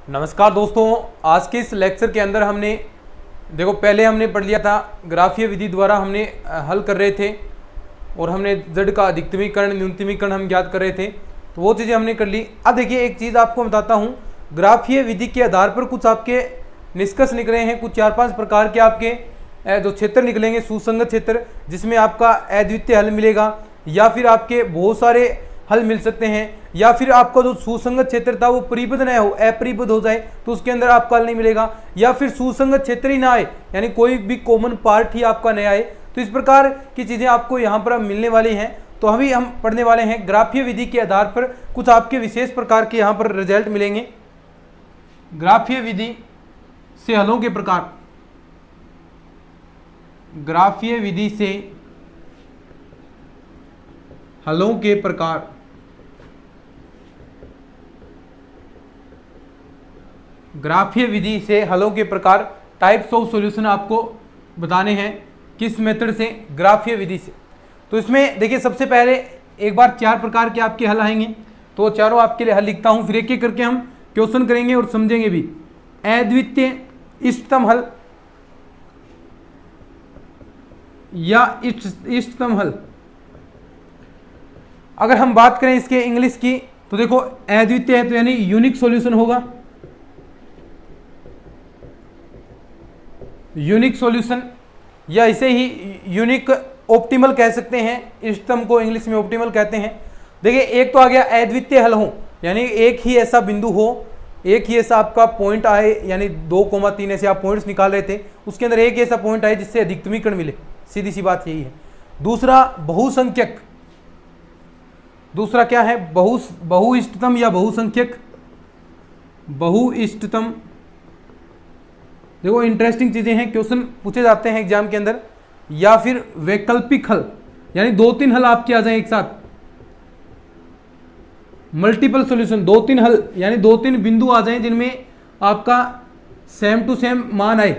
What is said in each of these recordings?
नमस्कार दोस्तों, आज के इस लेक्चर के अंदर हमने देखो पहले हमने पढ़ लिया था ग्राफीय विधि द्वारा हमने हल कर रहे थे और हमने z का अधिकतमीकरण न्यूनतमीकरण हम ज्ञात कर रहे थे, तो वो चीज़ें हमने कर ली। अब देखिए एक चीज़ आपको बताता हूँ, ग्राफीय विधि के आधार पर कुछ आपके निष्कर्ष निकले हैं, कुछ 4-5 प्रकार के आपके जो क्षेत्र निकलेंगे सुसंगत क्षेत्र, जिसमें आपका अद्वितीय हल मिलेगा या फिर आपके बहुत सारे हल मिल सकते हैं, या फिर आपका जो सुसंगत क्षेत्र था वो परिबद्ध न हो, अपरिबद्ध हो जाए तो उसके अंदर आपका हल नहीं मिलेगा, या फिर सुसंगत क्षेत्र ही ना आए यानी कोई भी कॉमन पार्ट ही आपका नहीं आए। तो इस प्रकार की चीज़ें आपको यहाँ पर मिलने वाली हैं। तो अभी हम पढ़ने वाले हैं ग्राफीय विधि के आधार पर कुछ आपके विशेष प्रकार के यहाँ पर रिजल्ट मिलेंगे। ग्राफीय विधि से हलों के प्रकार, ग्राफीय विधि से हलों के प्रकार, ग्राफीय विधि से हलों के प्रकार, टाइप्स ऑफ सॉल्यूशन आपको बताने हैं किस मेथड से, ग्राफीय विधि से। तो इसमें देखिए सबसे पहले एक बार 4 प्रकार के आपके हल आएंगे, तो चारों आपके लिए हल लिखता हूं, फिर एक एक करके हम क्वेश्चन करेंगे और समझेंगे भी। अद्वितीय इष्टतम हल या इष्टतम हल, अगर हम बात करें इसके इंग्लिश की तो देखो अद्वितीय है तो यानी यूनिक सॉल्यूशन होगा, यूनिक सॉल्यूशन, या इसे ही यूनिक ऑप्टिमल कह सकते हैं, इष्टतम को इंग्लिश में ऑप्टिमल कहते हैं। देखिए एक तो आ गया अद्वितीय हल हो, यानी एक ही ऐसा बिंदु हो, एक ही ऐसा आपका पॉइंट आए, यानी 2,3 ऐसे आप पॉइंट्स निकाल रहे थे, उसके अंदर एक ऐसा पॉइंट आए जिससे अधिकतमीकरण मिले, सीधी सी बात यही है। दूसरा बहुसंख्यक, दूसरा क्या है, बहुइष्टतम या बहुसंख्यक, बहुइष्टतम। देखो इंटरेस्टिंग चीजें हैं, क्वेश्चन पूछे जाते हैं एग्जाम के अंदर। या फिर वैकल्पिक हल, यानी 2-3 हल आपके आ जाए एक साथ, मल्टीपल सॉल्यूशन, 2-3 हल यानी 2-3 बिंदु आ जाएं जिनमें आपका सेम टू सेम मान आए,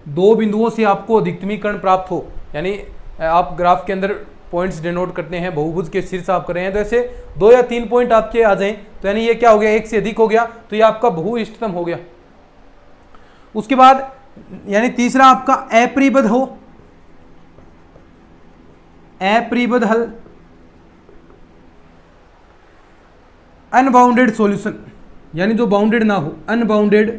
2 बिंदुओं से आपको अधिकतमीकरण प्राप्त हो, यानी आप ग्राफ के अंदर पॉइंट्स डिनोट करते हैं, बहुभुज के शीर्ष आप कर रहे हैं, तो ऐसे 2 या 3 पॉइंट आपके आ जाएं तो यानी ये क्या हो गया, एक से अधिक हो गया, तो ये आपका बहुइष्टतम हो गया। उसके बाद यानी तीसरा आपका अपरिबद्ध हो, अपरिबद्ध हल, अनबाउंडेड सॉल्यूशन, यानी जो बाउंडेड ना हो, अनबाउंडेड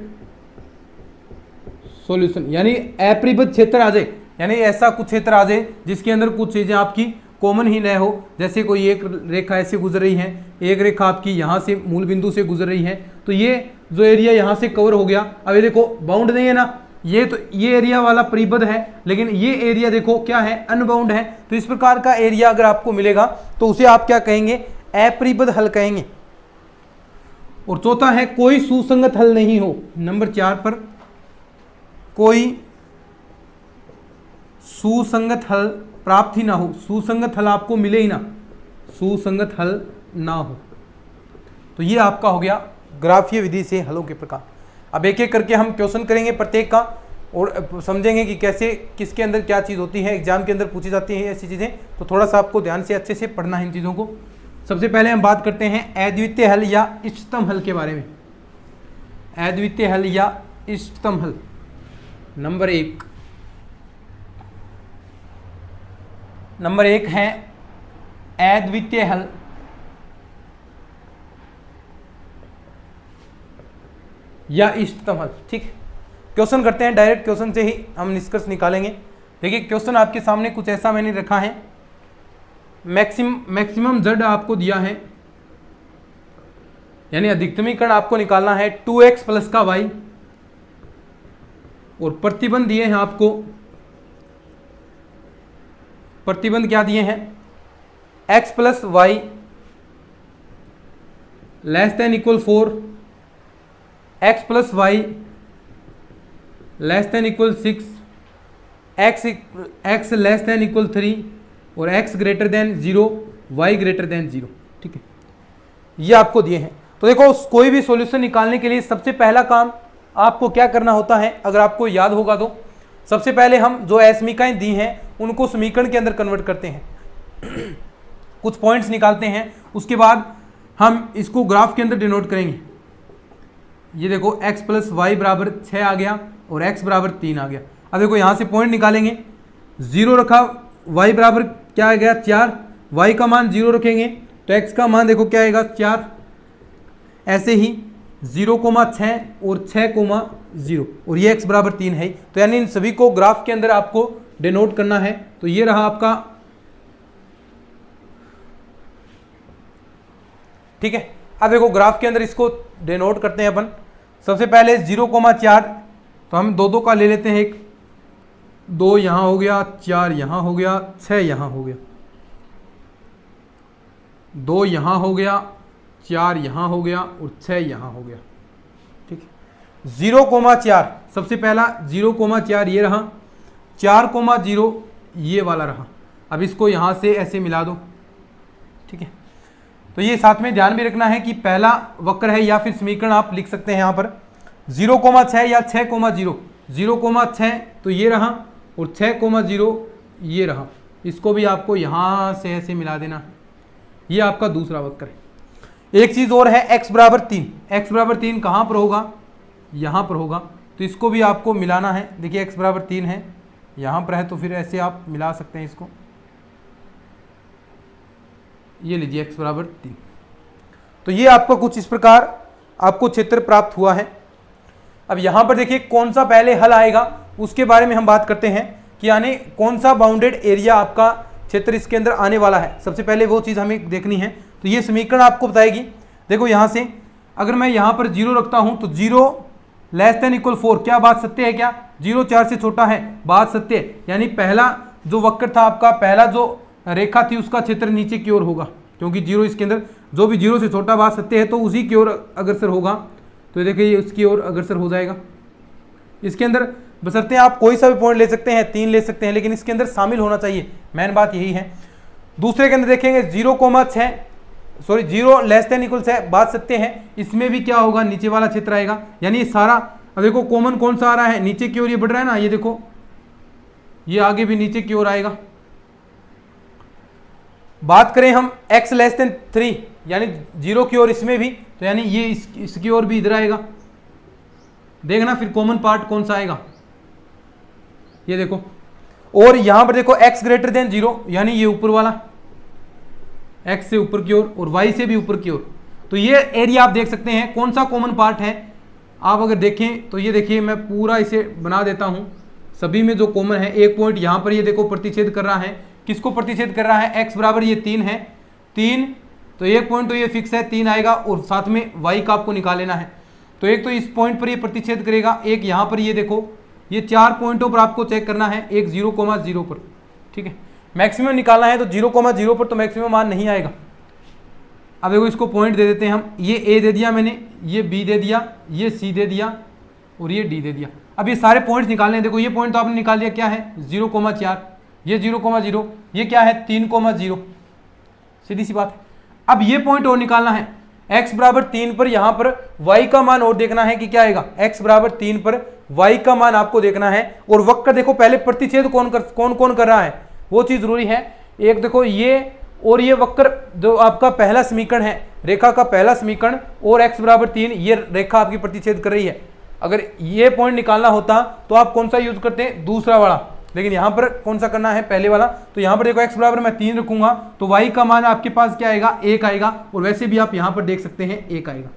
सॉल्यूशन, यानी अपरिबद्ध क्षेत्र आ जाए, यानी ऐसा कुछ क्षेत्र आ जाए जिसके अंदर कुछ चीजें आपकी कॉमन ही न हो, जैसे कोई एक रेखा ऐसे गुजर रही है, एक रेखा आपकी यहाँ से मूल बिंदु से गुजर रही है, तो ये जो एरिया यहाँ से कवर हो गया, अब ये देखो बाउंड नहीं है ना, ये तो ये एरिया वाला परिबद्ध है, लेकिन ये एरिया देखो क्या है, अनबाउंड है। तो इस प्रकार का एरिया अगर आपको मिलेगा तो उसे आप क्या कहेंगे, अपरिबद्ध हल कहेंगे। और चौथा है कोई सुसंगत हल नहीं हो, नंबर 4 पर कोई सुसंगत हल प्राप्त ही ना हो, सुसंगत हल आपको मिले ही ना, सुसंगत हल ना हो। तो ये आपका हो गया ग्राफीय विधि से हलों के प्रकार। अब एक एक करके हम क्वेश्चन करेंगे प्रत्येक का और समझेंगे कि कैसे किसके अंदर क्या चीज़ होती है, एग्जाम के अंदर पूछी जाती है ऐसी चीज़ें, तो थोड़ा सा आपको ध्यान से अच्छे से पढ़ना है इन चीज़ों को। सबसे पहले हम बात करते हैं अद्वितीय हल या इष्टतम हल के बारे में। अद्वितीय हल या इष्टतम हल, नंबर 1 है अद्वितीय हल या इष्टतम हल। ठीक, क्वेश्चन करते हैं, डायरेक्ट क्वेश्चन से ही हम निष्कर्ष निकालेंगे। देखिए क्वेश्चन आपके सामने कुछ ऐसा मैंने रखा है, मैक्सिमम z आपको दिया है, यानी अधिकतमीकरण आपको निकालना है 2x प्लस का y, और प्रतिबंध दिए हैं आपको, प्रतिबंध क्या दिए हैं, x plus y less than equal 4, x plus y less than equal 6, x less than equal 3 और x greater than 0, y greater than 0। ठीक है, ये आपको दिए हैं। तो देखो कोई भी सॉल्यूशन निकालने के लिए सबसे पहला काम आपको क्या करना होता है, अगर आपको याद होगा तो सबसे पहले हम जो असमीकाएं दी हैं उनको समीकरण के अंदर कन्वर्ट करते हैं, कुछ पॉइंट्स निकालते हैं, उसके बाद हम इसको ग्राफ के अंदर डिनोट करेंगे। ये देखो x प्लस वाई बराबर 6 आ गया और x बराबर 3 आ गया। अब देखो यहाँ से पॉइंट निकालेंगे, 0 रखा, y बराबर क्या आ गया 4, y का मान 0 रखेंगे तो x का मान देखो क्या आएगा 4। ऐसे ही 0,6 और 6,0 और ये x बराबर 3 है। तो यानी इन सभी को ग्राफ के अंदर आपको डिनोट करना है। तो ये रहा आपका, ठीक है। अब देखो ग्राफ के अंदर इसको डिनोट करते हैं अपन। सबसे पहले 0,4 तो हम दो का ले लेते हैं, एक 2 यहाँ हो गया, 4 यहाँ हो गया, 6 यहाँ हो गया, 2 यहाँ हो गया, 4 यहाँ हो गया और 6 यहाँ हो गया, ठीक है। 0,4 सबसे पहला 0,4 ये रहा, 4,0 ये वाला रहा। अब इसको यहाँ से ऐसे मिला दो, ठीक है। तो ये साथ में ध्यान भी रखना है कि पहला वक्र है या फिर समीकरण आप लिख सकते हैं यहाँ पर 0,6 या 6,0, 0,6 तो ये रहा और 6,0 ये रहा। इसको भी आपको यहाँ से ऐसे मिला देना है, ये आपका दूसरा वक्र है। एक चीज़ और है, x बराबर 3, x बराबर 3 कहाँ पर होगा, यहाँ पर होगा। तो इसको भी आपको मिलाना है। देखिए x बराबर 3 है, यहाँ पर है, तो फिर ऐसे आप मिला सकते हैं इसको। ये लीजिए x बराबर 3। तो ये आपका कुछ इस प्रकार आपको क्षेत्र प्राप्त हुआ है। अब यहाँ पर देखिए कौन सा पहले हल आएगा उसके बारे में हम बात करते हैं कि यानी कौन सा बाउंडेड एरिया आपका क्षेत्र इसके अंदर आने वाला है। सबसे पहले वो चीज़ हमें देखनी है। तो ये समीकरण आपको बताएगी। देखो यहाँ से अगर मैं यहाँ पर 0 रखता हूँ तो 0 < 4, क्या बात सत्य है क्या, 0 4 से छोटा है, बात सत्य है। यानी पहला जो वक्र था आपका, पहला जो रेखा थी उसका क्षेत्र नीचे की ओर होगा, क्योंकि 0 इसके अंदर जो भी 0 से छोटा बात सत्य है तो उसी की ओर अग्रसर होगा। तो देखिए ये उसकी ओर अग्रसर हो जाएगा। इसके अंदर बशर्ते आप कोई सा भी पॉइंट ले सकते हैं, 3 ले सकते हैं, लेकिन इसके अंदर शामिल होना चाहिए, मेन बात यही है। दूसरे के अंदर देखेंगे 0,6 0 < बात सत्य है, इसमें भी क्या होगा, नीचे वाला क्षेत्र आएगा। यानी ये सारा, अब देखो कॉमन कौन सा आ रहा है, नीचे की ओर ये बढ़ रहा है ना, ये देखो ये आगे भी नीचे की ओर आएगा। बात करें हम x < 3 यानी 0 की ओर, इसमें भी तो यानी ये इसकी ओर भी इधर आएगा। देखना फिर कॉमन पार्ट कौन सा आएगा, ये देखो। और यहां पर देखो x < 0 यानी ये ऊपर वाला, x से ऊपर की ओर और y से भी ऊपर की ओर। तो ये एरिया आप देख सकते हैं कौन सा कॉमन पार्ट है। आप अगर देखें तो ये देखिए मैं पूरा इसे बना देता हूं, सभी में जो कॉमन है। एक पॉइंट यहां पर ये देखो प्रतिच्छेद कर रहा है, किसको प्रतिच्छेद कर रहा है, x बराबर ये 3 है, 3 तो एक पॉइंट तो ये फिक्स है 3 आएगा और साथ में y का आपको निकाल लेना है। तो एक तो इस पॉइंट पर ये प्रतिच्छेद करेगा, एक यहाँ पर ये देखो, ये 4 पॉइंटों पर आपको चेक करना है, एक 0,0 पर, ठीक है। मैक्सिमम निकालना है तो 0,0 पर तो मैक्सिमम मान नहीं आएगा। अब देखो इसको पॉइंट दे देते हैं हम, ये a दे दिया मैंने, ये b दे दिया, ये c दे दिया और ये d दे दिया। अब ये सारे पॉइंट्स निकालने हैं। देखो ये पॉइंट तो आपने निकाल दिया, क्या है 0,4, ये 0,0, ये क्या है 3,0, सीधी सी बात है। अब ये पॉइंट और निकालना है, x बराबर 3 पर यहाँ पर y का मान और देखना है कि क्या आएगा, x बराबर 3 पर y का मान आपको देखना है। और वक्र देखो पहले प्रतिच्छेद कौन कर रहा है वो चीज जरूरी है। एक देखो ये और ये वक्र जो आपका पहला समीकरण है, रेखा का पहला समीकरण, और x बराबर 3 ये रेखा आपकी प्रतिच्छेद कर रही है। अगर ये पॉइंट निकालना होता तो आप कौन सा यूज करते हैं, दूसरा वाला, लेकिन यहाँ पर कौन सा करना है, पहले वाला। तो यहाँ पर देखो x बराबर मैं 3 रखूंगा तो y का मान आपके पास क्या आएगा, 1 आएगा। और वैसे भी आप यहाँ पर देख सकते हैं 1 आएगा।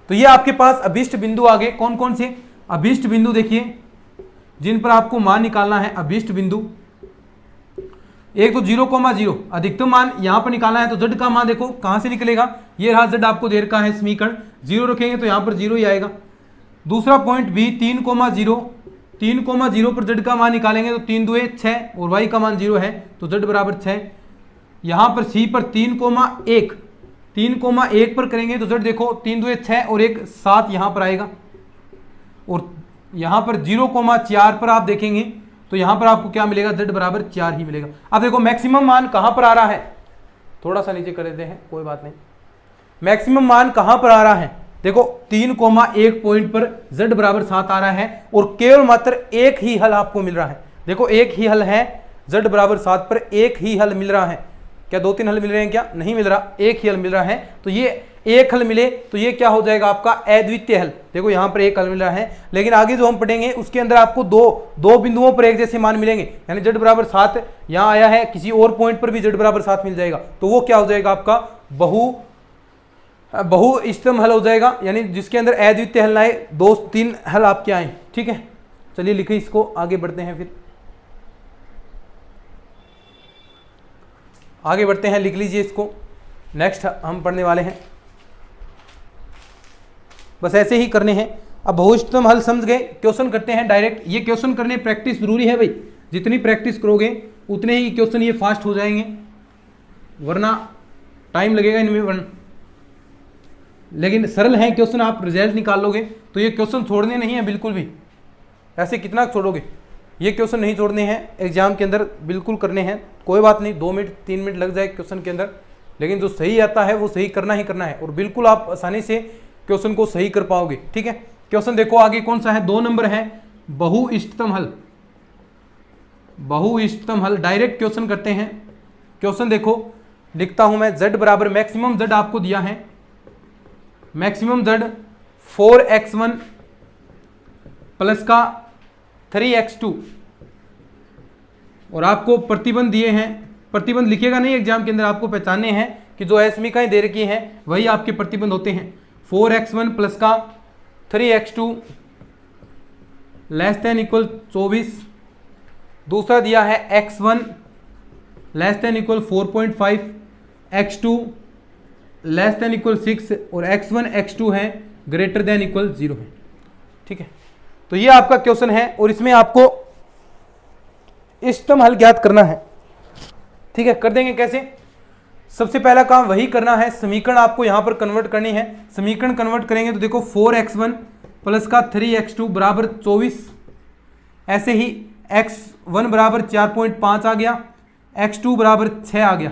तो ये आपके पास अभीष्ट बिंदु आ गए। कौन कौन से अभीष्ट बिंदु देखिए जिन पर आपको मान निकालना है, अभीष्ट बिंदु। एक तो 0,0 अधिकतम मान यहाँ पर निकालना है, तो z का मान देखो कहाँ से निकलेगा, ये रहा z आपको दे रखा है समीकरण, 0 रखेंगे तो यहाँ पर 0 ही आएगा। दूसरा पॉइंट भी 3,0 पर z का मान निकालेंगे तो 3 2 6 और y का मान 0 है तो z बराबर 6। यहाँ पर c पर 3,1 पर करेंगे तो z देखो 3 2 6 और 1 7 यहाँ पर आएगा। और यहाँ पर 0,4 पर आप देखेंगे तो यहाँ पर आपको क्या मिलेगा, z बराबर 4 ही मिलेगा। अब देखो मैक्सिमम मान कहाँ पर आ रहा है, थोड़ा सा नीचे कर देते हैं कोई बात नहीं। मैक्सिमम मान कहाँ पर आ रहा है, देखो 3,1 पॉइंट पर z बराबर 7 आ रहा है और केवल मात्र एक ही हल आपको मिल रहा है। देखो एक ही हल है, z बराबर 7 पर एक ही हल मिल रहा है। क्या 2-3 हल मिल रहे हैं, क्या नहीं मिल रहा, एक ही हल मिल रहा है। तो ये एक हल मिले तो ये क्या हो जाएगा आपका अद्वितीय हल। देखो यहाँ पर एक हल मिल रहा है, लेकिन आगे जो हम पढ़ेंगे उसके अंदर आपको दो बिंदुओं पर एक जैसे मान मिलेंगे, यानी z बराबर 7 यहाँ आया है, किसी और पॉइंट पर भी z बराबर 7 मिल जाएगा, तो वो क्या हो जाएगा आपका बहु इष्टतम हल हो जाएगा, यानी जिसके अंदर अद्वितीय हल ना आए, 2-3 हल आपके आए। ठीक है, चलिए लिखिए इसको, आगे बढ़ते हैं, फिर आगे बढ़ते हैं, लिख लीजिए इसको। नेक्स्ट हम पढ़ने वाले हैं, बस ऐसे ही करने हैं। अब बहुइष्टतम हल समझ गए, क्वेश्चन करते हैं डायरेक्ट। ये क्वेश्चन करने प्रैक्टिस जरूरी है भाई, जितनी प्रैक्टिस करोगे उतने ही क्वेश्चन ये फास्ट हो जाएंगे, वरना टाइम लगेगा इनमें, वरना लेकिन सरल है क्वेश्चन, आप रिजल्ट निकाल लोगे। तो ये क्वेश्चन छोड़ने नहीं है बिल्कुल भी, ऐसे कितना छोड़ोगे, ये क्वेश्चन नहीं छोड़ने हैं, एग्जाम के अंदर बिल्कुल करने हैं। कोई बात नहीं, 2 मिनट 3 मिनट लग जाए क्वेश्चन के अंदर, लेकिन जो सही आता है वो सही करना ही करना है, और बिल्कुल आप आसानी से क्वेश्चन को सही कर पाओगे। ठीक है, क्वेश्चन देखो आगे कौन सा है, 2 नंबर है, बहुइष्टतम हल। बहुइष्टतम हल डायरेक्ट क्वेश्चन करते हैं। क्वेश्चन देखो, लिखता हूं मैं, z बराबर मैक्सिमम z आपको दिया है, मैक्सिमम z 4x1 प्लस का 3x2, और आपको प्रतिबंध दिए हैं, प्रतिबंध लिखेगा नहीं एग्जाम के अंदर, आपको पहचानने हैं कि जो असमीकाएं दे रखी हैं वही आपके प्रतिबंध होते हैं। 4x1 प्लस का 3x2 लेस देन इक्वल 24, दूसरा दिया है x1 less than equal 4.5, x2 less than equal 6, और x1 x2 है ग्रेटर देन इक्वल 0 है। ठीक है, तो ये आपका क्वेश्चन है, और इसमें आपको इष्टतम हल ज्ञात करना है। ठीक है, कर देंगे कैसे, सबसे पहला काम वही करना है, समीकरण आपको यहां पर कन्वर्ट करनी है। समीकरण कन्वर्ट करेंगे तो देखो 4x1 प्लस का 3x2 बराबर 24, ऐसे ही x1 बराबर 4.5 आ गया, x2 बराबर 6 आ गया,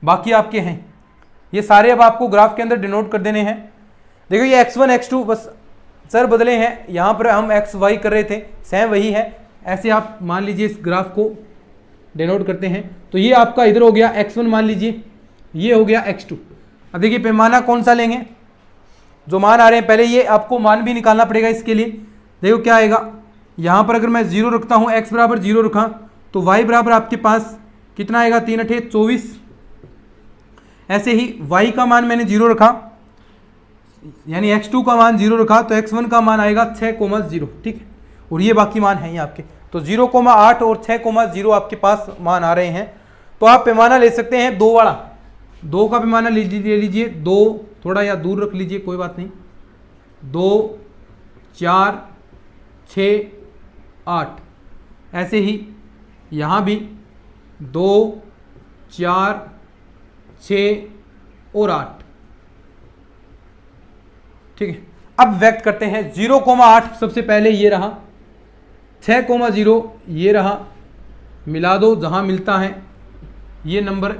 बाकी आपके हैं ये सारे। अब आपको ग्राफ के अंदर डिनोट कर देने हैं। देखो ये x1 x2 बस सर बदले हैं, यहाँ पर हम x y कर रहे थे, सेम वही है, ऐसे आप मान लीजिए इस ग्राफ को डिनोट करते हैं। तो ये आपका इधर हो गया x1, मान लीजिए ये हो गया x2। अब देखिए पैमाना कौन सा लेंगे, जो मान आ रहे हैं, पहले ये आपको मान भी निकालना पड़ेगा इसके लिए। देखो क्या आएगा, यहाँ पर अगर मैं 0 रखता हूँ, x बराबर 0 रखा, तो y बराबर आपके पास कितना आएगा, 3 8 24। ऐसे ही y का मान मैंने 0 रखा, यानी x2 का मान 0 रखा, तो x1 का मान आएगा 6,0। ठीक है, और ये बाकी मान हैं ये आपके, तो 0,8 और 6,0 आपके पास मान आ रहे हैं। तो आप पैमाना ले सकते हैं 2 वाला, 2 का पैमाना ले लीजिए, 2 थोड़ा या दूर रख लीजिए, कोई बात नहीं, 2 4 6 8, ऐसे ही यहाँ भी 2 4 6 और 8। ठीक है, अब व्यक्त करते हैं 0,8 सबसे पहले ये रहा, 6,0 ये रहा, मिला दो जहां मिलता है ये नंबर,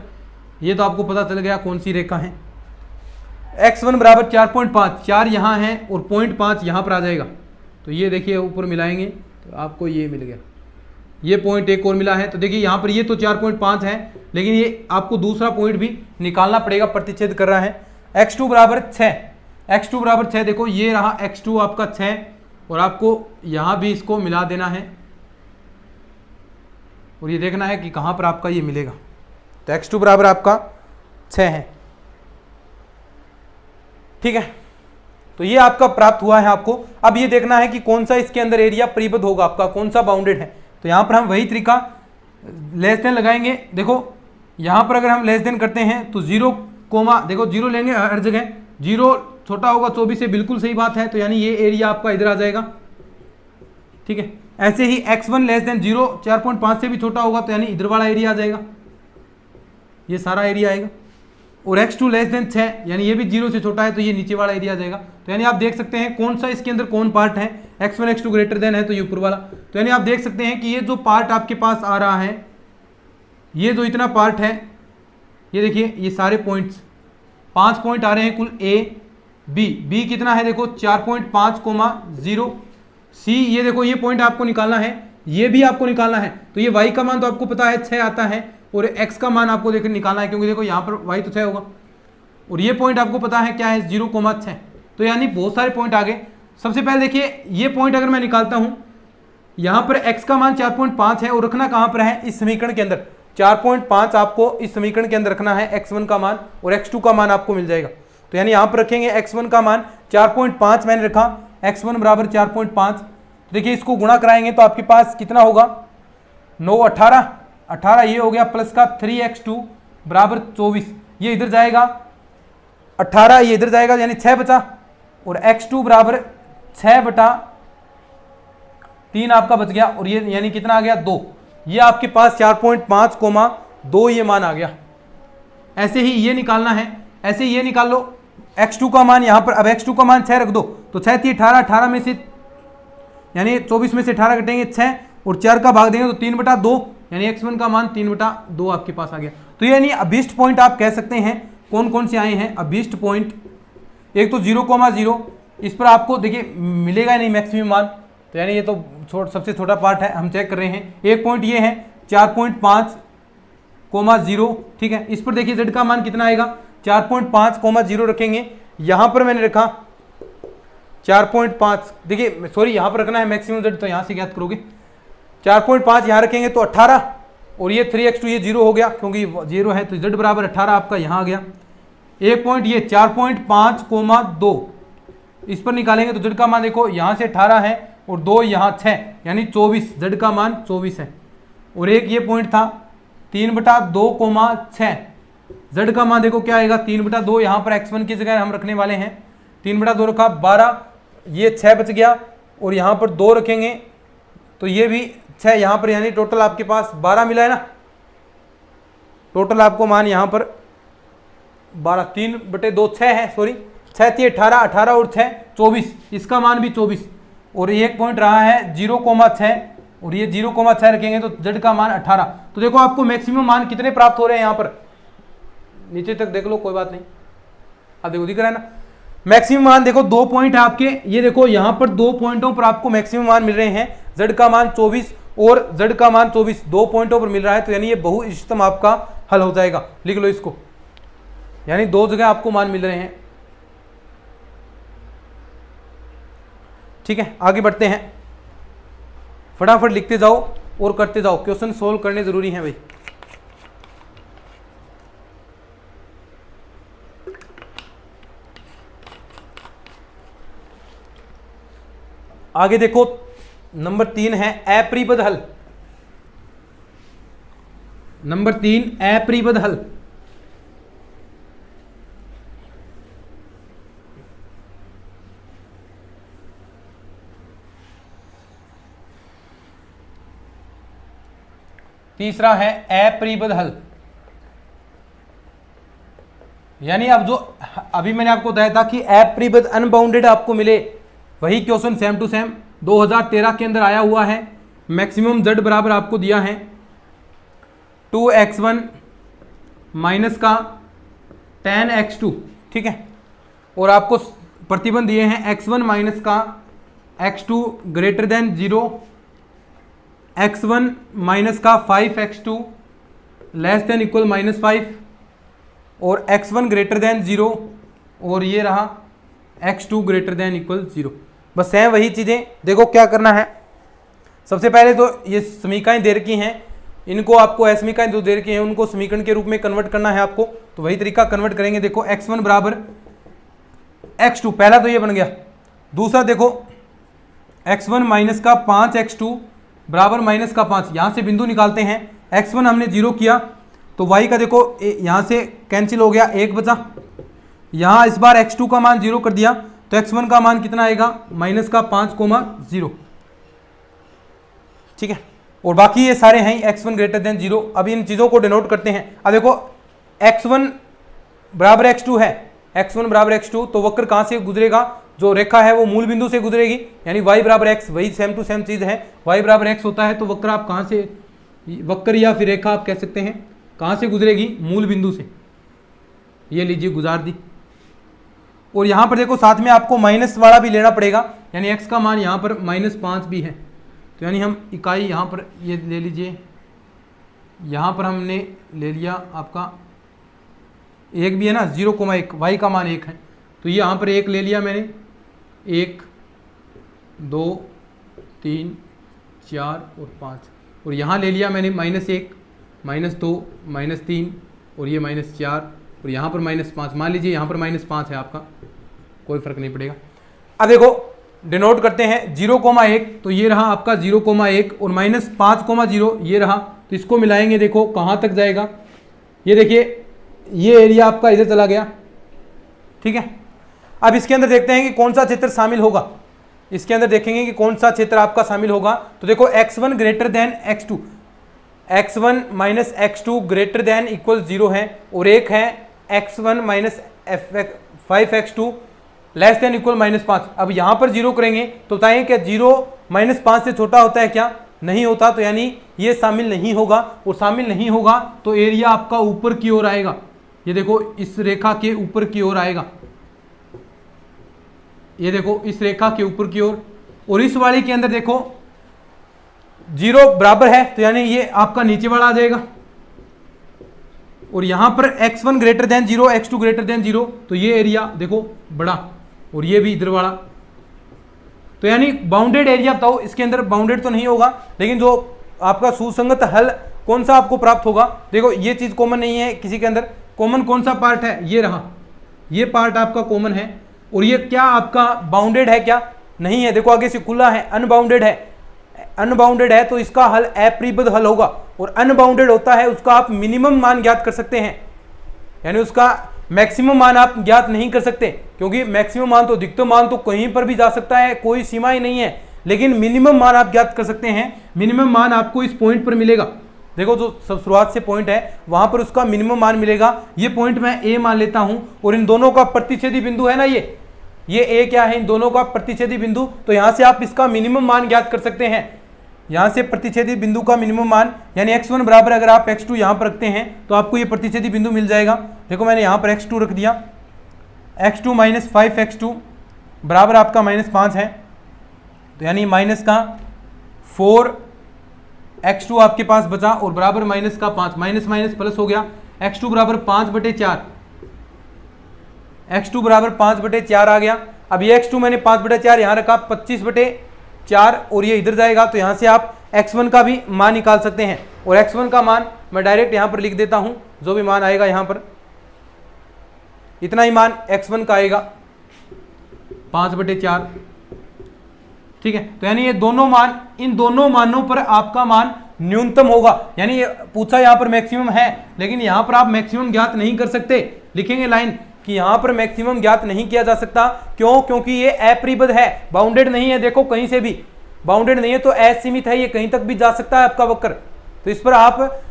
ये तो आपको पता चल गया कौन सी रेखा है। x1 बराबर 4.5, 4 यहाँ है और 0.5 यहाँ पर आ जाएगा, तो ये देखिए ऊपर मिलाएंगे तो आपको ये मिल गया, ये पॉइंट एक और मिला है। तो देखिए यहाँ पर ये तो 4.5 है, लेकिन ये आपको दूसरा पॉइंट भी निकालना पड़ेगा, प्रतिच्छेद कर रहा है। x2 बराबर 6, x2 बराबर 6, देखो ये रहा x2 आपका 6, और आपको यहाँ भी इसको मिला देना है, और ये देखना है कि कहाँ पर आपका ये मिलेगा। तो x2 बराबर आपका 6 है। ठीक है, तो ये आपका प्राप्त हुआ है आपको। अब ये देखना है कि कौन सा इसके अंदर एरिया परिबद्ध होगा आपका, कौन सा बाउंडेड है। तो यहाँ पर हम वही तरीका लेस देन लगाएंगे। देखो यहाँ पर अगर हम लेस देन करते हैं तो 0, देखो 0 लेंगे हर जगह, 0 छोटा होगा 24 से, बिल्कुल सही बात है, तो यानी ये एरिया आपका इधर आ जाएगा। ठीक है, ऐसे ही x1 लेस देन 0, 4.5 से भी छोटा होगा, तो यानी इधर वाला एरिया आ जाएगा, ये सारा एरिया आएगा। और x2 लेस देन 6, यानी ये भी 0 से छोटा है, तो ये नीचे वाला एरिया आ जाएगा। तो यानी आप देख सकते हैं कौन सा इसके अंदर कौन पार्ट है, x1 x2 ग्रेटर देन है तो ये ऊपर वाला। तो यानी आप देख सकते हैं कि ये जो पार्ट आपके पास आ रहा है, ये जो इतना पार्ट है, ये देखिए ये सारे पॉइंट्स 5 पॉइंट आ रहे हैं कुल, बी कितना है, देखो 4.5,0, सी ये देखो ये पॉइंट आपको निकालना है, ये भी आपको निकालना है। तो ये y का मान तो आपको पता है 6 आता है, और x का मान आपको देखो निकालना है, क्योंकि देखो यहाँ पर y तो 6 होगा, और ये पॉइंट आपको पता है क्या है 0,6। तो यानी बहुत सारे पॉइंट आ गए। सबसे पहले देखिए ये पॉइंट अगर मैं निकालता हूं, यहां पर x का मान 4.5 है और रखना कहां पर है, इस समीकरण के अंदर। 4.5 आपको इस समीकरण के अंदर रखना है, x1 का मान, और x2 का मान आपको मिल जाएगा। तो यानी यहां पर रखेंगे x1 का मान 4.5 मैंने रखा, x1 बराबर 4.5। तो देखिए इसको गुणा कराएंगे तो आपके पास कितना होगा, 9 18 ये हो गया, प्लस का 3x2 बराबर 24, ये इधर जाएगा 18, ये इधर जाएगा, यानी 6 बचा, और x2 बराबर 6/3 आपका बच गया, और ये यानी कितना आ गया 2। ये आपके पास 4.5, 2 ये मान आ गया। ऐसे ही ये निकालना है, ऐसे ये निकाल लो x2 का मान यहां पर। अब x2 का मान 6 रख दो, तो 6 थी 18, 18 में से यानी 24 में से 18 कटेंगे 6, और 4 का भाग देंगे तो 3/2, यानी x1 का मान 3/2 आपके पास आ गया। तो यानी अभीष्ट पॉइंट आप कह सकते हैं कौन कौन से आए हैं अभीष्ट पॉइंट। एक तो 0,0, इस पर आपको देखिए मिलेगा नहीं मैक्सिमम मान, तो यानी ये तो सबसे छोटा पार्ट है, हम चेक कर रहे हैं। एक पॉइंट ये है 4.5,0, ठीक है। इस पर देखिए z का मान कितना आएगा, 4.5,0 रखेंगे। यहां पर मैंने रखा 4.5, देखिए सॉरी यहां पर रखना है मैक्सिमम z, तो यहां से ज्ञात करोगे। 4.5 यहां रखेंगे तो 18, और ये 3x2 ये 0 हो गया, क्योंकि 0 है तो z बराबर 18 आपका यहां आ गया। एक पॉइंट ये 4.5,2, इस पर निकालेंगे तो z का मान देखो यहां से 18 है और 2 यहां 6, यानी 24, z का मान 24 है। और एक ये पॉइंट था 3/2,6, z का मान देखो क्या आएगा 3/2, यहां पर x1 की जगह हम रखने वाले हैं 3/2 रखा, 12, ये 6 बच गया, और यहां पर 2 रखेंगे तो ये भी 6 यहां पर, यानी टोटल आपके पास 12 मिला है ना। टोटल आपको मान यहां पर 12, 3/2 6 है, सॉरी 6 थी 18, 18 और 6 24, इसका मान भी 24। और एक पॉइंट रहा है 0,6, और ये 0,6 रखेंगे तो z का मान 18। तो देखो आपको मैक्सिमम मान कितने प्राप्त हो रहे हैं, यहां पर नीचे तक देख लो, कोई बात नहीं। अब देखो दिख रहा है ना मैक्सिमम मान, देखो 2 पॉइंट है आपके, ये देखो यहां पर 2 पॉइंटों पर आपको मैक्सिमम मान मिल रहे हैं, z का मान 24 और z का मान 24, 2 पॉइंटों पर मिल रहा है। तो यानी ये बहुइष्टतम आपका हल हो जाएगा, लिख लो इसको, यानी 2 जगह आपको मान मिल रहे हैं। ठीक है, आगे बढ़ते हैं, फटाफट लिखते जाओ और करते जाओ, क्वेश्चन सोल्व करने जरूरी है भाई। आगे देखो नंबर 3 है अपरिबद्ध हल। नंबर 3 अपरिबद्ध हल। तीसरा है अपरिबद्ध हल, यानी अब जो अभी मैंने आपको बताया था कि अपरिबद्ध अनबाउंडेड आपको मिले, वही क्वेश्चन सेम टू सेम 2013 के अंदर आया हुआ है। मैक्सिमम z बराबर आपको दिया है 2x1 माइनस का tan x2, ठीक है, और आपको प्रतिबंध दिए हैं x1 माइनस का x2 greater than 0, x1 minus का 5x2 लेस देन इक्वल -5, और x1 ग्रेटर देन 0, और ये रहा x2 ग्रेटर देन इक्वल 0। बस है वही चीज़ें। देखो क्या करना है, सबसे पहले तो ये समीकरण दे रखी हैं, इनको आपको असमीकरण जो दे रखी हैं उनको समीकरण के रूप में कन्वर्ट करना है आपको। तो वही तरीका कन्वर्ट करेंगे। देखो x1 बराबर x2, पहला तो ये बन गया। दूसरा देखो x1 माइनस का 5x2 बराबर माइनस का 5, यहाँ से बिंदु निकालते हैं। x1 हमने 0 किया तो y का देखो यहाँ से कैंसिल हो गया, 1 बचा। यहाँ इस बार x2 का मान 0 कर दिया तो x1 का मान कितना आएगा, माइनस का 5,0, ठीक है। और बाकी ये सारे हैं x1 ग्रेटर देन 0। अब इन चीज़ों को डिनोट करते हैं। अब देखो x1 बराबर x2 है, x1 बराबर x2, तो वक्र कहाँ से गुजरेगा, जो रेखा है वो मूल बिंदु से गुजरेगी, यानी y बराबर x, वही सेम टू सेम चीज़ है। y बराबर x होता है तो वक्र आप कहाँ से, वक्र या फिर रेखा आप कह सकते हैं, कहाँ से गुजरेगी, मूल बिंदु से। ये लीजिए गुजार दी। और यहाँ पर देखो साथ में आपको माइनस वाला भी लेना पड़ेगा, यानी x का मान यहाँ पर -5 भी है। तो यानी हम इकाई यहाँ पर ये ले लीजिए, यहाँ पर हमने ले लिया आपका एक भी है ना, 0,1, y का मान 1 है, तो ये यहाँ पर 1 ले लिया मैंने, 1 2 3 4 और 5, और यहाँ ले लिया मैंने -1 -2 -3 और ये -4 और यहाँ पर -5, मान लीजिए यहाँ पर -5 है आपका, कोई फर्क नहीं पड़ेगा। अब देखो डिनोट करते हैं 0,1, तो ये रहा आपका 0,1 और -5,0 ये रहा, तो इसको मिलाएंगे, देखो कहाँ तक जाएगा, ये देखिए ये एरिया आपका इधर चला गया, ठीक है। अब इसके अंदर देखते हैं कि कौन सा क्षेत्र शामिल होगा, इसके अंदर देखेंगे कि कौन सा क्षेत्र आपका शामिल होगा। तो देखो x1 greater than x2, x1 minus x2 greater than equal 0 है, और एक है x1 minus 5x2 less than equal -5। अब यहाँ पर 0 करेंगे तो बताएं क्या 0 -5 से छोटा होता है क्या, नहीं होता, तो यानी ये शामिल नहीं होगा, और शामिल नहीं होगा तो एरिया आपका ऊपर की ओर आएगा, ये देखो इस रेखा के ऊपर की ओर आएगा, ये देखो इस रेखा के ऊपर की ओर, और इस वाली के अंदर देखो 0 बराबर है, तो यानी ये आपका नीचे वाला आ जाएगा, और यहां पर x1 greater than 0 x2 greater than 0, तो ये एरिया देखो बड़ा, और ये भी इधर वाला, तो यानी बाउंडेड एरिया बताओ, इसके अंदर बाउंडेड तो नहीं होगा, लेकिन जो आपका सुसंगत हल कौन सा आपको प्राप्त होगा, देखो ये चीज कॉमन नहीं है किसी के अंदर, कॉमन कौन सा पार्ट है, ये रहा, ये पार्ट आपका कॉमन है, और ये क्या आपका बाउंडेड है क्या, नहीं है, देखो आगे से खुला है, अनबाउंडेड है, अनबाउंडेड है तो इसका हल अपरिबद्ध हल होगा, और अनबाउंडेड होता है उसका आप मिनिमम मान ज्ञात कर सकते हैं, यानी उसका मैक्सिमम मान आप ज्ञात नहीं कर सकते, क्योंकि मैक्सिमम मान तो अधिकतम मान तो कहीं पर भी जा सकता है, कोई सीमा ही नहीं है, लेकिन मिनिमम मान आप ज्ञात कर सकते हैं। मिनिमम मान आपको इस पॉइंट पर मिलेगा, देखो जो सब शुरुआत से पॉइंट है वहां पर उसका मिनिमम मान मिलेगा, ये पॉइंट मैं ए मान लेता हूं, और इन दोनों का प्रतिच्छेदी बिंदु है ना, ये ए क्या है, इन दोनों का प्रतिच्छेदी बिंदु, तो यहां से आप इसका मिनिमम मान ज्ञात कर सकते हैं, यहां से प्रतिच्छेदी बिंदु का मिनिमम मान, यानी x1 बराबर अगर आप x2 यहां पर रखते हैं तो आपको ये प्रतिच्छेदी बिंदु मिल जाएगा। देखो मैंने यहां पर x2 रख दिया, x2 माइनस 5x2 बराबर आपका -5 है, तो यानी माइनस का 4x2 आपके पास बचा, और बराबर माइनस का 5, माइनस माइनस प्लस हो गया, x2 बराबर 5/4, x2 बराबर 5/4 आ गया। अब ये x2 मैंने 5/4 यहाँ रखा, 25/4, और ये इधर जाएगा, तो यहाँ से आप x1 का भी मान निकाल सकते हैं, और x1 का मान मैं डायरेक्ट यहाँ पर लिख देता हूँ, जो भी मान आएगा यहाँ पर इतना ही मान x1 का आएगा 5/4, ठीक है। तो यानी ये दोनों मान, इन दोनों मानों पर आपका मान न्यूनतम होगा, यानी पूछा यहाँ पर मैक्सिमम है, लेकिन यहाँ पर आप मैक्सिमम ज्ञात नहीं कर सकते, लिखेंगे लाइन कि यहां पर मैक्सिमम ज्ञात नहीं किया जा सकता, क्यों, क्योंकि ये अपरिबद्ध है, बाउंडेड नहीं है, देखो कहीं से भी बाउंडेड नहीं है, तो असीमित है, ये कहीं तक भी जा सकता है आपका वक्र, तो इस पर आप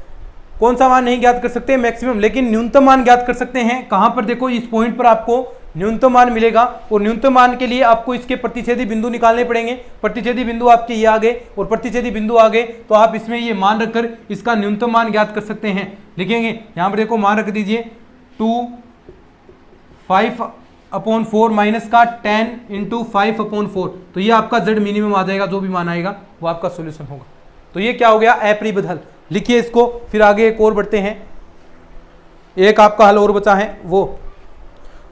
कौन सा मान नहीं ज्ञात कर सकते, मैक्सिमम, लेकिन न्यूनतम मान ज्ञात कर सकते हैं, कहां पर, देखो इस पॉइंट पर आपको न्यूनतम मान मिलेगा, और न्यूनतम मान के लिए आपको इसके प्रतिच्छेदी बिंदु निकालने पड़ेंगे, प्रतिच्छेदी बिंदु आपके ये आ गए, और प्रतिच्छेदी बिंदु आ गए, तो आप इसमें ये मान रखकर इसका न्यूनतम मान ज्ञात कर सकते हैं, लिखेंगे यहां पर, देखो मान रख दीजिए 5/4 माइनस का 10 × 5/4, तो ये आपका z मिनिमम आ जाएगा, जो भी मान आएगा वो आपका सॉल्यूशन होगा। तो ये क्या हो गया, अपरिबद्ध हल, लिखिए इसको, फिर आगे एक और बढ़ते हैं, एक आपका हल और बचा है वो,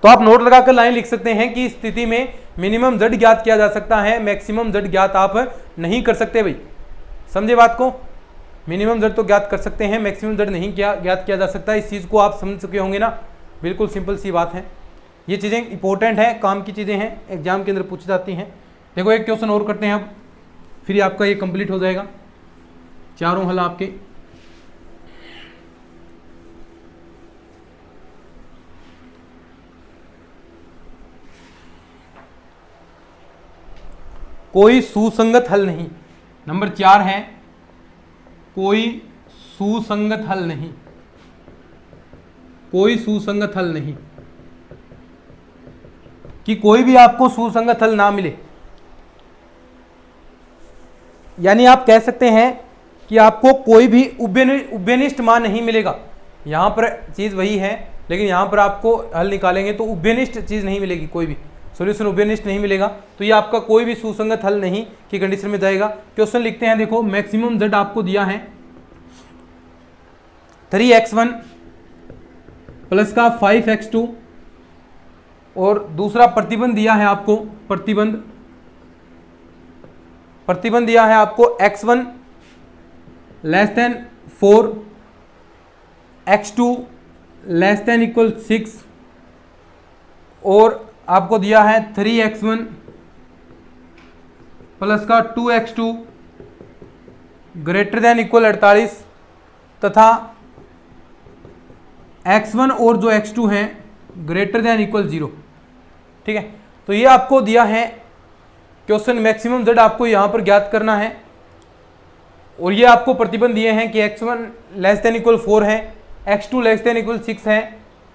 तो आप नोट लगाकर लाइन लिख सकते हैं कि इस स्थिति में मिनिमम z ज्ञात किया जा सकता है, मैक्सिमम z ज्ञात आप नहीं कर सकते, भाई समझे बात को, मिनिमम z तो ज्ञात कर सकते हैं, मैक्सिमम z नहीं ज्ञात किया जा सकता, इस चीज को आप समझ चुके होंगे ना, बिल्कुल सिंपल सी बात है, ये चीज़ें इंपॉर्टेंट है, काम की चीज़ें हैं, एग्जाम के अंदर पूछी जाती हैं। देखो एक क्वेश्चन और करते हैं अब, फिर आपका ये कंप्लीट हो जाएगा, चारों हल आपके। कोई सुसंगत हल नहीं, नंबर 4 है, कोई सुसंगत हल नहीं, कोई सुसंगत हल नहीं, कि कोई भी आपको सुसंगत हल ना मिले, यानी आप कह सकते हैं कि आपको कोई भी उभयनिष्ठ मान नहीं मिलेगा, यहां पर चीज वही है, लेकिन यहां पर आपको हल निकालेंगे तो उभयनिष्ठ चीज नहीं मिलेगी, कोई भी सॉल्यूशन उभयनिष्ठ नहीं मिलेगा, तो ये आपका कोई भी सुसंगत हल नहीं की कंडीशन में जाएगा। क्वेश्चन लिखते हैं, देखो मैक्सिमम z आपको दिया है 3x1 प्लस का 5x2 और दूसरा प्रतिबंध दिया है आपको, प्रतिबंध दिया है आपको x1 less than 4, x2 less than equal 6 और आपको दिया है 3x1 प्लस का 2x2 ग्रेटर देन इक्वल 48 तथा x1 और जो x2 है ग्रेटर देन इक्वल 0। ठीक है, तो ये आपको दिया है क्वेश्चन, मैक्सिमम z आपको यहां पर ज्ञात करना है और ये आपको प्रतिबंध दिए हैं कि x1 लेस देन इक्वल 4 है, x2 लेस देन इक्वल 6 है,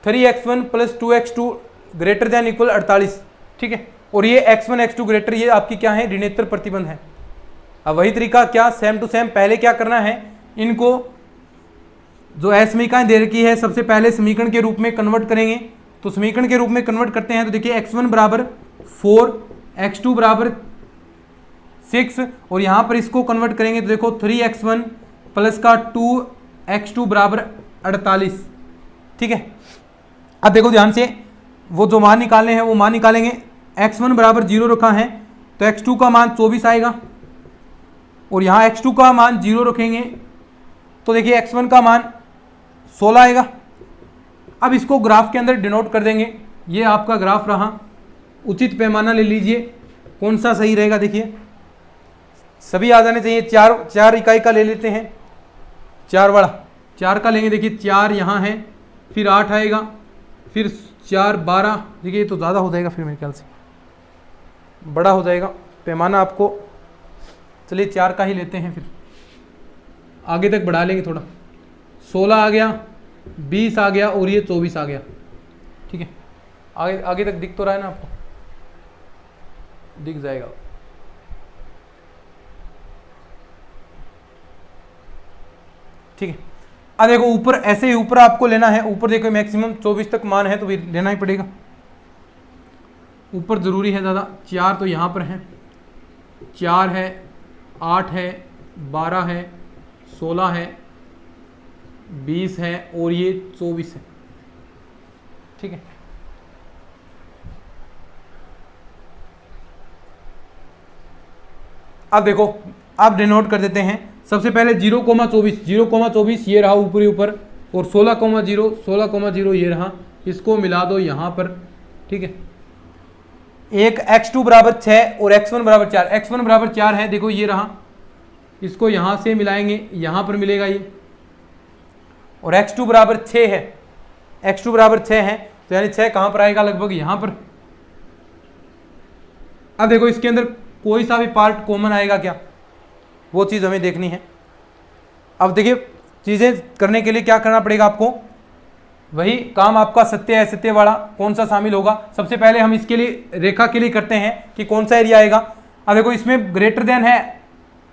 3x1 plus 2x2 greater than equal 48। ठीक है, और ये x1 x2 ग्रेटर, ये आपकी क्या है, ऋणोत्तर प्रतिबंध है। अब वही तरीका क्या, सेम टू सेम, पहले क्या करना है, इनको जो समीकरण दे रखी है सबसे पहले समीकरण के रूप में कन्वर्ट करेंगे। तो समीकरण के रूप में कन्वर्ट करते हैं तो देखिए x1 बराबर 4, x2 बराबर 6 और यहाँ पर इसको कन्वर्ट करेंगे तो देखो 3x1 प्लस का 2x2 बराबर 48। ठीक है, अब देखो ध्यान से, वो जो मान निकालने हैं वो मान निकालेंगे। x1 बराबर 0 रखा है तो x2 का मान 24 आएगा और यहाँ x2 का मान 0 रखेंगे तो देखिए x1 का मान 16 आएगा। अब इसको ग्राफ के अंदर डिनोट कर देंगे, ये आपका ग्राफ रहा। उचित पैमाना ले लीजिए, कौन सा सही रहेगा, देखिए सभी आ जाने चाहिए। 4 इकाई का ले लेते हैं, 4 वाला 4 का लेंगे। देखिए 4 यहाँ है, फिर 8 आएगा, फिर 4 12। देखिए ये तो ज़्यादा हो जाएगा, फिर मेरे ख्याल से बड़ा हो जाएगा पैमाना आपको। चलिए 4 का ही लेते हैं, फिर आगे तक बढ़ा लेंगे थोड़ा। 16 आ गया, 20 आ गया और ये 24 आ गया। ठीक है, आगे तक दिख तो रहा है ना आपको, दिख जाएगा। ठीक है, अब देखो ऊपर ऐसे ही ऊपर आपको लेना है। ऊपर देखो मैक्सिमम 24 तक मान है तो फिर लेना ही पड़ेगा, ऊपर ज़रूरी है ज़्यादा। 4 तो यहाँ पर है, 4 है, 8 है, 12 है, 16 है, 20 है और ये 24 है। ठीक है, अब देखो आप डिनोट कर देते हैं। सबसे पहले 0,24 0,24 ये रहा ऊपरी ऊपर और 16,0 ये रहा, इसको मिला दो यहाँ पर। ठीक है, एक x2 बराबर 6 और x1 बराबर 4, x1 बराबर 4 है, देखो ये रहा, इसको यहाँ से मिलाएंगे, यहाँ पर मिलेगा ये, और x2 बराबर 6 है, x2 बराबर 6 है तो यानी 6 कहाँ पर आएगा, लगभग यहाँ पर। अब देखो इसके अंदर कोई सा भी पार्ट कॉमन आएगा क्या, वो चीज़ हमें देखनी है। अब देखिए चीज़ें करने के लिए क्या करना पड़ेगा आपको, वही काम आपका सत्य असत्य वाला कौन सा शामिल होगा। सबसे पहले हम इसके लिए रेखा के लिए करते हैं कि कौन सा एरिया आएगा। अब देखो इसमें ग्रेटर देन है,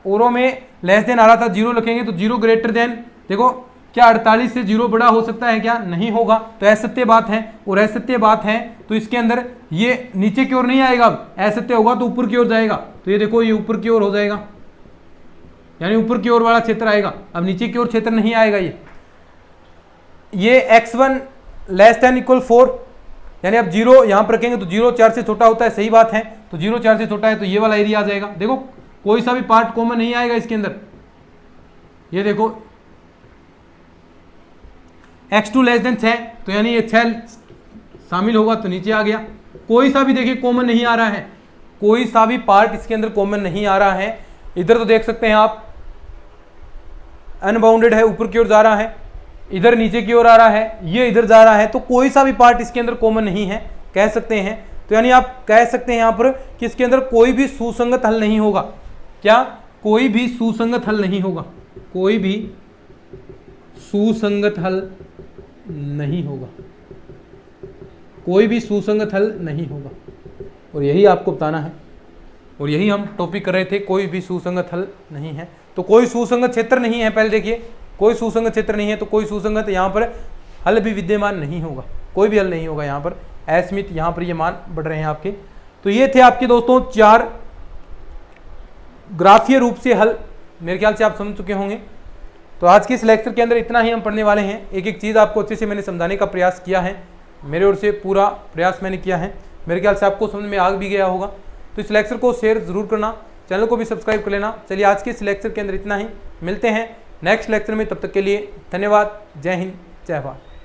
औरों में लेस देन आ रहा था, 0 लिखेंगे तो 0 ग्रेटर देन। देखो क्या 48 से 0 बड़ा हो सकता है क्या, नहीं होगा, तो असत्य बात है। और असत्य बात है तो इसके अंदर ये नीचे की ओर नहीं आएगा, असत्य होगा तो ऊपर की ओर जाएगा। तो ये देखो ये ऊपर की ओर हो जाएगा, यानी ऊपर की ओर वाला क्षेत्र आएगा। अब नीचे की ओर क्षेत्र नहीं आएगा। ये x1 लेस देन इक्वल 4, यानी अब 0 यहाँ पर रखेंगे तो 0 4 से छोटा होता है, सही बात है। तो 0 4 से छोटा है तो ये वाला एरिया आ जाएगा। देखो कोई सा भी पार्ट कॉमन नहीं आएगा इसके अंदर। ये देखो x2 लेस देन 6 तो यानी ये 6 शामिल होगा तो नीचे आ गया। कोई सा भी देखिए कॉमन नहीं आ रहा है, कोई सा भी पार्ट इसके अंदर कॉमन नहीं आ रहा है। इधर तो देख सकते हैं आप अनबाउंडेड है, ऊपर की ओर जा रहा है, इधर नीचे की ओर आ रहा है, ये इधर जा रहा है, तो कोई सा भी पार्ट इसके अंदर कॉमन नहीं है कह सकते हैं। तो यानी आप कह सकते हैं यहाँ पर कि इसके अंदर कोई भी सुसंगत हल नहीं होगा। क्या, कोई भी सुसंगत हल नहीं होगा, कोई भी सुसंगत हल नहीं होगा, कोई भी सुसंगत हल नहीं होगा। और यही आपको बताना है और यही हम टॉपिक कर रहे थे, कोई भी सुसंगत हल नहीं है। तो कोई सुसंगत क्षेत्र नहीं है, पहले देखिए कोई सुसंगत क्षेत्र नहीं है तो कोई सुसंगत यहाँ पर हल भी विद्यमान नहीं होगा, कोई भी हल नहीं होगा। यहाँ पर असमित, यहाँ पर ये मान बढ़ रहे हैं आपके। तो ये थे आपके दोस्तों 4 ग्राफीय रूप से हल, मेरे ख्याल से आप समझ चुके होंगे। तो आज की इस लेक्चर के अंदर इतना ही हम पढ़ने वाले हैं। एक एक चीज़ आपको अच्छे से मैंने समझाने का प्रयास किया है, मेरे ओर से पूरा प्रयास मैंने किया है। मेरे ख्याल से आपको समझ में आ भी गया होगा। तो इस लेक्चर को शेयर ज़रूर करना, चैनल को भी सब्सक्राइब कर लेना। चलिए आज के इस लेक्चर के अंदर इतना ही, मिलते हैं नेक्स्ट लेक्चर में। तब तक के लिए धन्यवाद। जय हिंद, जय भारत।